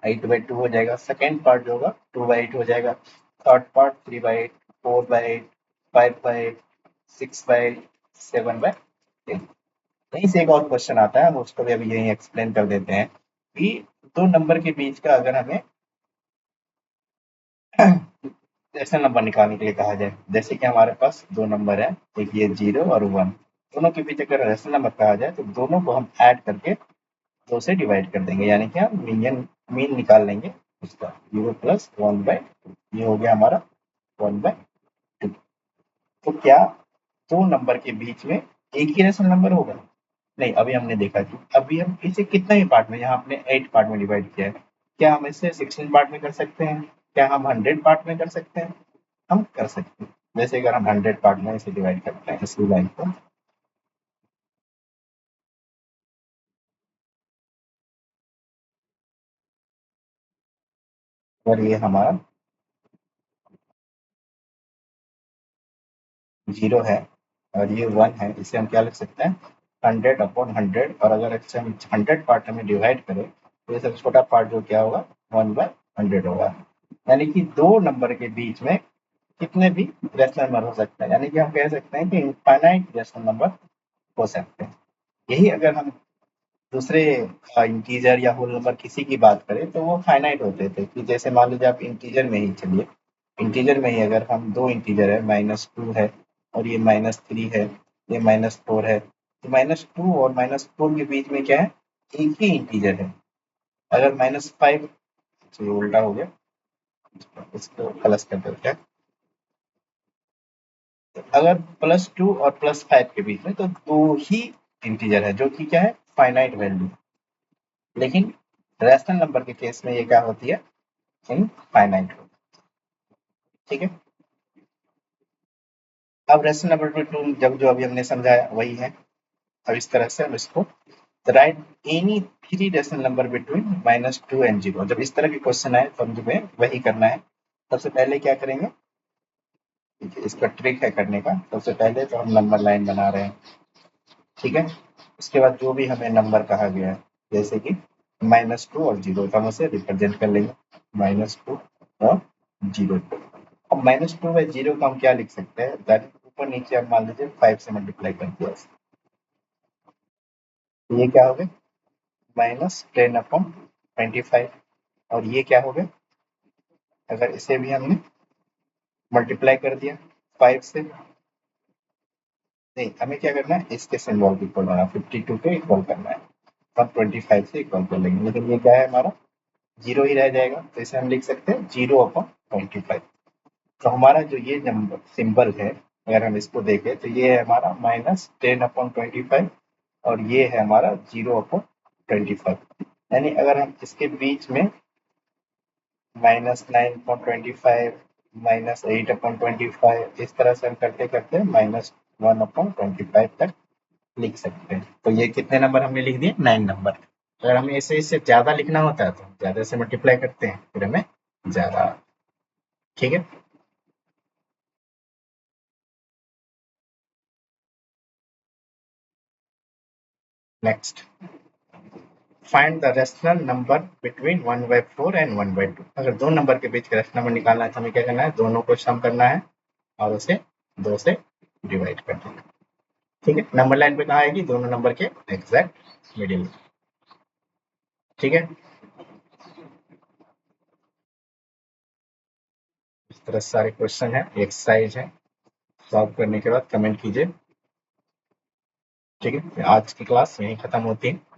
8/2 हो जाएगा, सेकेंड पार्ट जो होगा 2/8 हो जाएगा, थर्ड पार्ट 3/8, 4/8, 5/8, 6/8, 7/8। यहीं से एक और क्वेश्चन आता है, हम उसको भी अभी यहीं एक्सप्लेन कर देते हैं कि दो नंबर के बीच का अगर हमें रेशनल नंबर निकालने के लिए कहा जाए, जैसे कि हमारे पास दो नंबर है, एक ये 0 और 1, दोनों के बीच अगर रेशनल नंबर कहा जाए तो दोनों को हम ऐड करके 2 से डिवाइड कर देंगे, यानी कि हम मीन निकाल लेंगे उसका 0 प्लस 1/2, ये हो गया हमारा 1/2। तो क्या दो नंबर के बीच में एक ही रेशनल नंबर होगा? नहीं, अभी हमने देखा कि अभी हम इसे कितने ही पार्ट में, यहाँ आपने 8 पार्ट में डिवाइड किया है, क्या हम इसे 16 पार्ट में कर सकते हैं? क्या हम 100 पार्ट में कर सकते हैं? हम कर सकते हैं। जैसे अगर हम 100 पार्ट में इसे डिवाइड करते हैं इसी लाइन को, और ये हमारा 0 है और ये 1 है, इसे हम क्या लिख सकते हैं 100/100। और अगर इसे हम 100 पार्ट में डिवाइड करें तो ये सबसे छोटा पार्ट जो क्या होगा 1/100 होगा। यानी कि दो नंबर के बीच में कितने भी रैशनल नंबर हो सकते हैं, यानी कि हम कह सकते हैं कि इनफाइनाइट रैशनल नंबर हो सकते हैं। यही अगर हम दूसरे इंटीजर या होल नंबर किसी की बात करें तो वो फाइनाइट होते थे, कि जैसे मान लीजिए आप इंटीजर में ही चलिए, इंटीजर में ही अगर हम दो इंटीजर है, -2 है और ये -3 है, ये -4 है, तो -2 और -4 के बीच में क्या है एक ही इंटीजर है। अगर -5, तो ये उल्टा हो गया, इसको प्लस कर देते हैं। अगर +2 और +5 के बीच में तो दो ही इंटीजर है जो कि क्या है फाइनाइट वैल्यू। लेकिन रैशनल नंबर के केस में ये क्या होती है इनफाइनाइट होती है। ठीक है, अब रैशनल नंबर पे टू जब जो अभी हमने समझाया वही है। अब इस तरह से हम इसको right any three rational number between -2 and 0। जब इस तरह के क्वेश्चन आए तो हमें वही करना है। सबसे पहले क्या करेंगे, इसका ट्रिक है करने का। सबसे पहले तो हम नंबर लाइन बना रहे हैं, ठीक है। उसके बाद जो भी हमें नंबर कहा गया है, जैसे कि -2 और 0, तो हम उसे रिप्रेजेंट कर लेंगे -2 और 0। अब -2/0 को हम क्या लिख सकते हैं, दैट ऊपर नीचे आप मान लीजिए 5 से मल्टीप्लाई कर दिया, तो ये क्या हो गया -10/25। और ये क्या हो गया, अगर इसे भी हमने मल्टीप्लाई कर दिया 5 से, नहीं हमें क्या करना है इसके सिंबल को इक्वल करना है, 52 के इक्वल करना है, तब 25 से इक्वल कर लेंगे। लेकिन ये क्या है हमारा 0 ही रह जाएगा, तो इसे हम लिख सकते हैं 0/25। तो हमारा जो ये नंबर सिंबल है, अगर हम इसको देखें तो ये है हमारा -10/25 और ये है हमारा 0/25। यानी अगर हम इसके बीच में -9/25, -8/25, इस तरह से हम करते करते -1/25 तक लिख सकते हैं। तो ये कितने नंबर हमने लिख दिए 9 नंबर। अगर हमें इसे इससे ज्यादा लिखना होता है तो ज्यादा से मल्टीप्लाई करते हैं, फिर हमें ज्यादा। ठीक है, next find the rational number between 1/4 and 1/2। अगर दो नंबर के बीच का रेशनल नंबर निकालना है तो हमें क्या करना है, दोनों को सम करना है और उसे 2 से डिवाइड कर देना। ठीक है, नंबर लाइन पे कहा है कि दोनों नंबर के एग्जैक्ट मिडिल। ठीक है, इस तरह सारे क्वेश्चन है, एक्सरसाइज है, सॉल्व करने के बाद कमेंट कीजिए। ठीक है, आज की क्लास यहीं खत्म होती है।